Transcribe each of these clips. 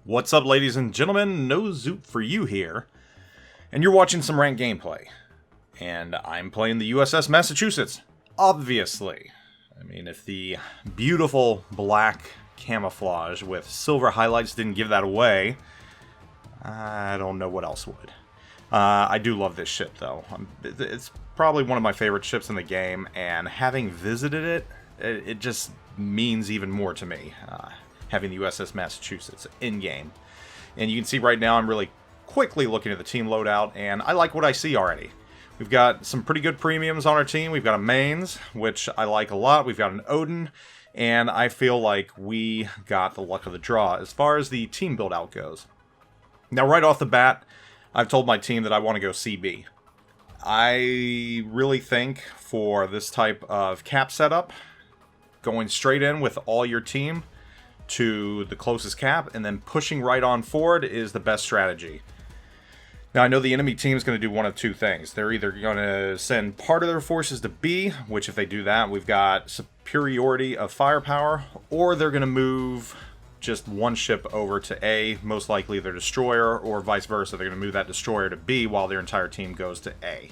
What's up, ladies and gentlemen? NoZoupForYou here, and you're watching some ranked gameplay. And I'm playing the USS Massachusetts, obviously. I mean, if the beautiful black camouflage with silver highlights didn't give that away, I don't know what else would. I do love this ship, though. It's probably one of my favorite ships in the game, and having visited it, it just means even more to me. Having the USS Massachusetts in-game. And you can see right now I'm really quickly looking at the team loadout, and I like what I see already. We've got some pretty good premiums on our team. We've got a Mains, which I like a lot. We've got an Odin, and I feel like we got the luck of the draw as far as the team build-out goes. Now, right off the bat, I've told my team that I want to go CB. I really think for this type of cap setup, going straight in with all your team to the closest cap and then pushing right on forward is the best strategy. Now, I know the enemy team is going to do one of two things. They're either going to send part of their forces to B, which if they do that, we've got superiority of firepower, or they're going to move just one ship over to A, most likely their destroyer, or vice versa. They're going to move that destroyer to B while their entire team goes to A.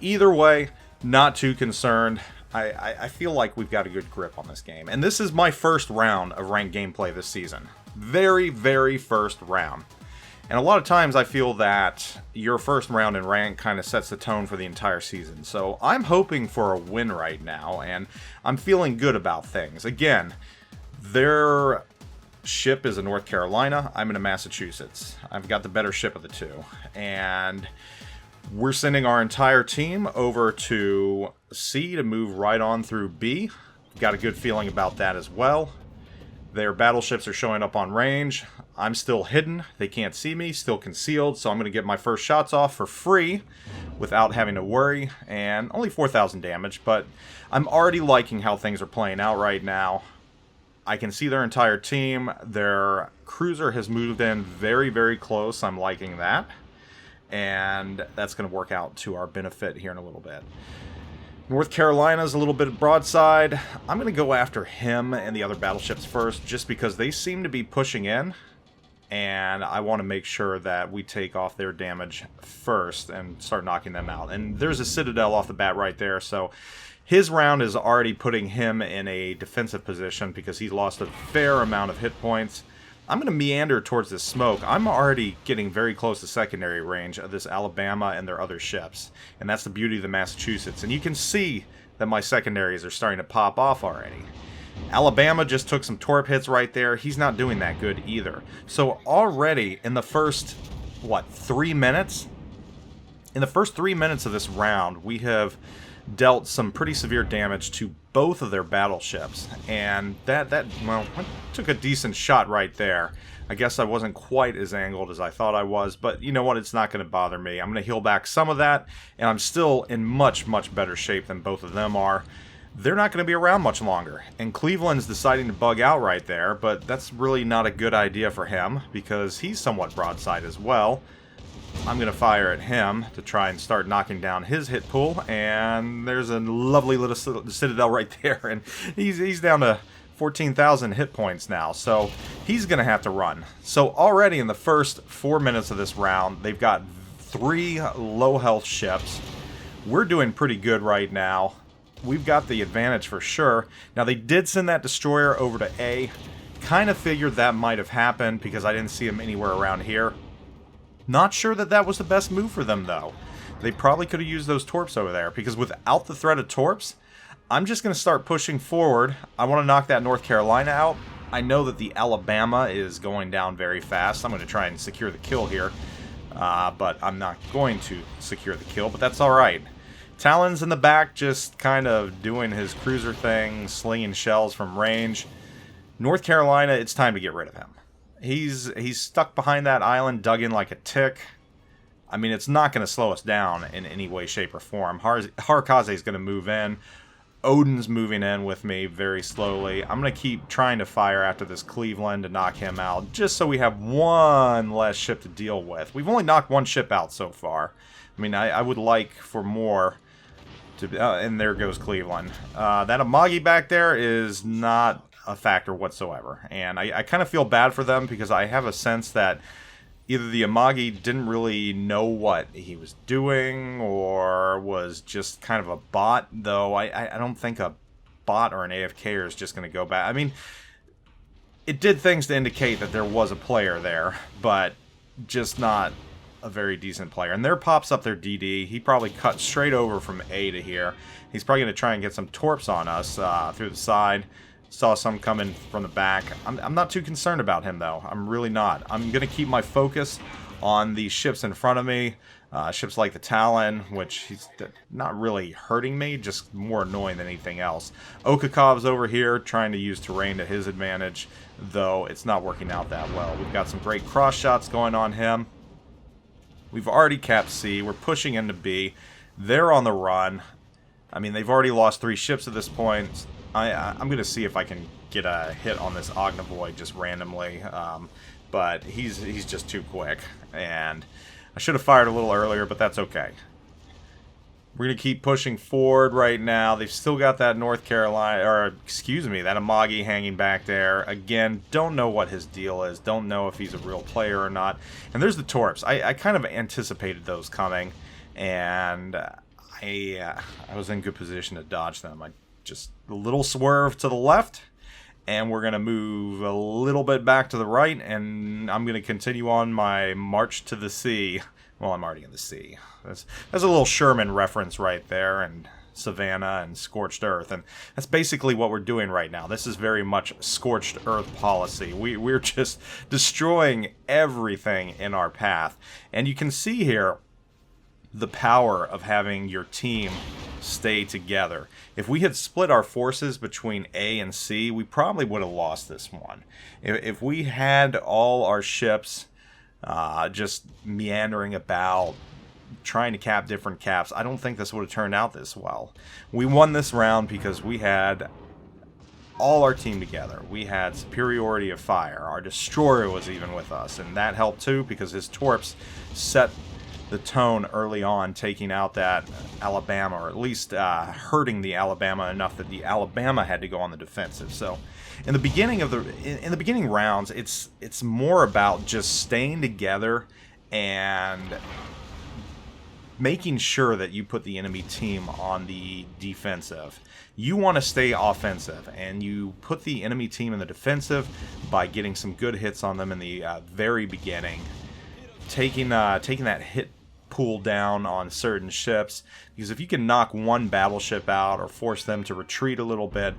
Either way, not too concerned. I feel like we've got a good grip on this game. And this is my first round of ranked gameplay this season. Very, very first round. And a lot of times I feel that your first round in rank kind of sets the tone for the entire season. So I'm hoping for a win right now, and I'm feeling good about things. Again, their ship is in North Carolina. I'm in a Massachusetts. I've got the better ship of the two. And we're sending our entire team over to C to move right on through B. Got a good feeling about that as well. Their battleships are showing up on range. I'm still hidden. They can't see me, still concealed, so I'm going to get my first shots off for free without having to worry. And only 4,000 damage, but I'm already liking how things are playing out right now. I can see their entire team. Their cruiser has moved in very, very close. I'm liking that. And that's going to work out to our benefit here in a little bit. North Carolina's a little bit broadside. I'm going to go after him and the other battleships first, just because they seem to be pushing in. And I want to make sure that we take off their damage first and start knocking them out. And there's a Citadel off the bat right there, so his round is already putting him in a defensive position because he's lost a fair amount of hit points. I'm going to meander towards this smoke. I'm already getting very close to secondary range of this Alabama and their other ships. And that's the beauty of the Massachusetts. And you can see that my secondaries are starting to pop off already. Alabama just took some torp hits right there. He's not doing that good either. So already in the first, 3 minutes? In the first 3 minutes of this round, we have dealt some pretty severe damage to both of their battleships, and that took a decent shot right there. I guess I wasn't quite as angled as I thought I was, but you know what, it's not going to bother me. I'm going to heal back some of that, and I'm still in much, much better shape than both of them are. They're not going to be around much longer, and Cleveland's deciding to bug out right there, but that's really not a good idea for him, because he's somewhat broadside as well. I'm going to fire at him to try and start knocking down his hit pool, and there's a lovely little Citadel right there, and he's down to 14,000 hit points now, so he's going to have to run. So already in the first 4 minutes of this round, they've got 3 low health ships. We're doing pretty good right now. We've got the advantage for sure. Now, they did send that destroyer over to A. Kind of figured that might have happened because I didn't see him anywhere around here. Not sure that that was the best move for them, though. They probably could have used those torps over there, because without the threat of torps, I'm just going to start pushing forward. I want to knock that North Carolina out. I know that the Alabama is going down very fast. I'm going to try and secure the kill here, but I'm not going to secure the kill, but that's all right. Talon's in the back, just kind of doing his cruiser thing, slinging shells from range. North Carolina, it's time to get rid of him. He's stuck behind that island, dug in like a tick. I mean, it's not going to slow us down in any way, shape, or form. Harkaze's going to move in. Odin's moving in with me very slowly. I'm going to keep trying to fire after this Cleveland to knock him out, just so we have one less ship to deal with. We've only knocked one ship out so far. I mean, I would like for more to... and there goes Cleveland. That Amagi back there is not a factor whatsoever. And I kind of feel bad for them because I have a sense that either the Amagi didn't really know what he was doing or was just kind of a bot, though I don't think a bot or an AFKer is just going to go back. I mean, it did things to indicate that there was a player there, but just not a very decent player. And there pops up their DD. He probably cut straight over from A to here. He's probably going to try and get some torps on us through the side. Saw some coming from the back. I'm not too concerned about him, though. I'm really not. I'm going to keep my focus on the ships in front of me. Ships like the Talon, which he's not really hurting me, just more annoying than anything else. Okakov's over here trying to use terrain to his advantage, though it's not working out that well. We've got some great cross shots going on him. We've already capped C. We're pushing into B. They're on the run. I mean, they've already lost 3 ships at this point. I'm going to see if I can get a hit on this Ognavoid just randomly, but he's just too quick, and I should have fired a little earlier, but that's okay. We're going to keep pushing forward right now. They've still got that North Carolina, or excuse me, that Amagi hanging back there. Again, don't know what his deal is. Don't know if he's a real player or not. And there's the Torps. I kind of anticipated those coming, and I was in good position to dodge them. Just a little swerve to the left, and we're going to move a little bit back to the right, and I'm going to continue on my march to the sea. Well, I'm already in the sea. That's a little Sherman reference right there, and Savannah and Scorched Earth, and that's basically what we're doing right now. This is very much Scorched Earth policy. We're just destroying everything in our path, and you can see here the power of having your team stay together. If we had split our forces between A and C, we probably would have lost this one. If we had all our ships just meandering about, trying to cap different caps, I don't think this would have turned out this well. We won this round because we had all our team together. We had superiority of fire. Our destroyer was even with us, and that helped too because his torps set the tone early on, taking out that Alabama, or at least hurting the Alabama enough that the Alabama had to go on the defensive. So in the beginning rounds, it's more about just staying together and making sure that you put the enemy team on the defensive. You want to stay offensive, and you put the enemy team in the defensive by getting some good hits on them in the very beginning, taking that hit pool down on certain ships, because if you can knock one battleship out or force them to retreat a little bit,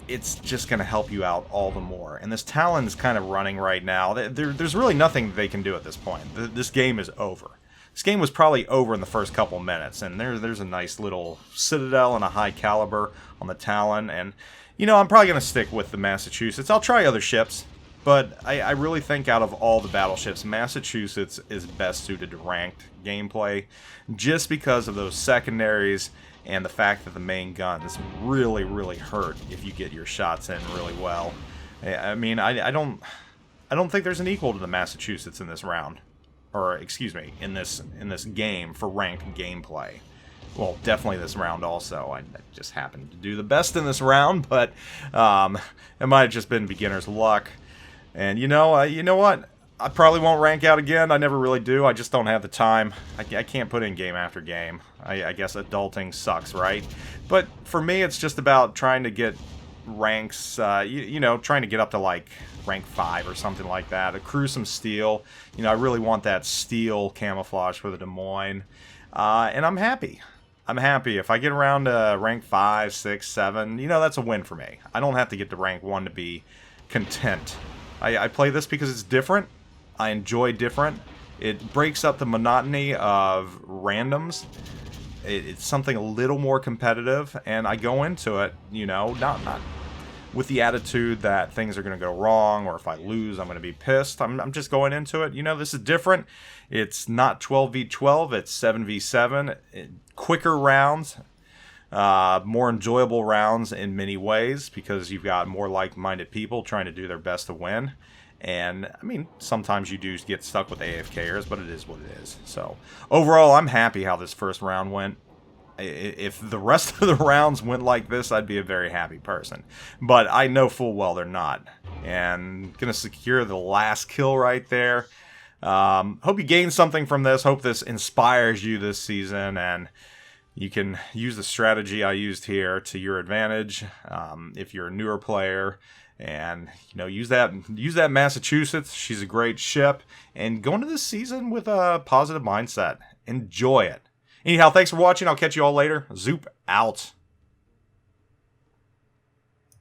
it's just going to help you out all the more. And this Talon's kind of running right now. There's really nothing they can do at this point. This game is over. This game was probably over in the first couple minutes, and there's a nice little citadel and a high caliber on the Talon, and you know, I'm probably going to stick with the Massachusetts. I'll try other ships, but I really think out of all the battleships, Massachusetts is best suited to ranked gameplay, just because of those secondaries and the fact that the main guns really hurt if you get your shots in really well. I mean, I don't think there's an equal to the Massachusetts in this round, or excuse me, in this game for ranked gameplay. Well, definitely this round also. I just happened to do the best in this round, but it might have just been beginner's luck. And you know what? I probably won't rank out again. I never really do. I just don't have the time. I can't put in game after game. I guess adulting sucks, right? But for me, it's just about trying to get ranks, you know, trying to get up to like rank 5 or something like that. Accrue some steel. You know, I really want that steel camouflage for the Des Moines. And I'm happy. I'm happy. If I get around to rank 5, 6, 7, you know, that's a win for me. I don't have to get to rank 1 to be content. I play this because it's different. I enjoy different. It breaks up the monotony of randoms. It's something a little more competitive, and I go into it, you know, not with the attitude that things are going to go wrong, or if I lose, I'm going to be pissed. I'm just going into it. You know, this is different. It's not 12v12. It's 7v7. Quicker rounds. More enjoyable rounds in many ways, because you've got more like-minded people trying to do their best to win. And, I mean, sometimes you do get stuck with AFKers, but it is what it is. So, overall, I'm happy how this first round went. If the rest of the rounds went like this, I'd be a very happy person. But I know full well they're not. And gonna secure the last kill right there. Hope you gained something from this. Hope this inspires you this season, and you can use the strategy I used here to your advantage if you're a newer player. And, you know, use that Massachusetts. She's a great ship. And go into this season with a positive mindset. Enjoy it. Anyhow, thanks for watching. I'll catch you all later. Zoop out.